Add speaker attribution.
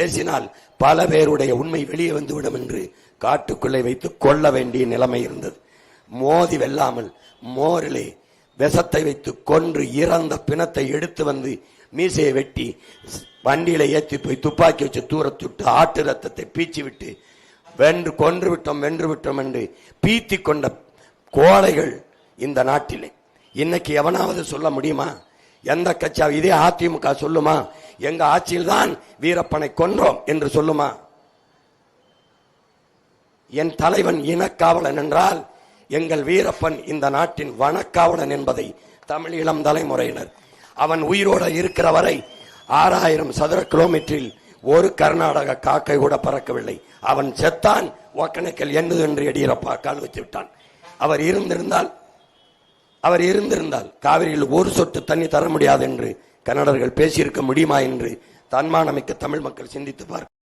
Speaker 1: பேசினால் பல பேருடைய உண்மை வெளியே வந்துவிடும் என்று காட்டுக்குள்ளே வைத்து கொள்ள வேண்டிய நிலைமை இருந்தது. மோதி வெல்லாமல் மோரிலே விஷத்தை வைத்து கொன்று இறந்த பிணத்தை எடுத்து வந்து மீசையை வெட்டி வண்டியில ஏற்றி போய் துப்பாக்கி வச்சு தூரத்துட்டு ஆட்டு ரத்தத்தை பீச்சி விட்டு கொன்று விட்டோம் வென்று விட்டோம் என்று பீத்தி கொண்ட கோழைகள் இந்த நாட்டிலே. இன்னைக்கு எவனாவது சொல்ல முடியுமா? எந்த கட்சியாவது இதே அதிமுக சொல்லுமா எங்க ஆட்சியில் தான் வீரப்பனை கொன்றோம் என்று சொல்லுமா? என் தலைவன் இனக்காவலன் என்றால் எங்கள் வீரப்பன் இந்த நாட்டின் வனக்காவலன் என்பதை தமிழ் இளம் தலைமுறையினர், அவன் உயிரோடு இருக்கிற வரை 6000 சதுர கிலோமீட்டரில் ஒரு கர்நாடக காக்கை கூட பறக்கவில்லை. அவன் செத்தான், ஒக்கணைக்கல் என்னது என்று எடியூரப்பா கால் வச்சு விட்டான். அவர் இருந்திருந்தால் காவிரியில் ஒரு சொட்டு தண்ணி தர முடியாது என்று கன்னடர்கள் பேசியிருக்க முடியுமா என்று தன்மானமிக்க தமிழ் மக்கள் சிந்தித்து பார்க்க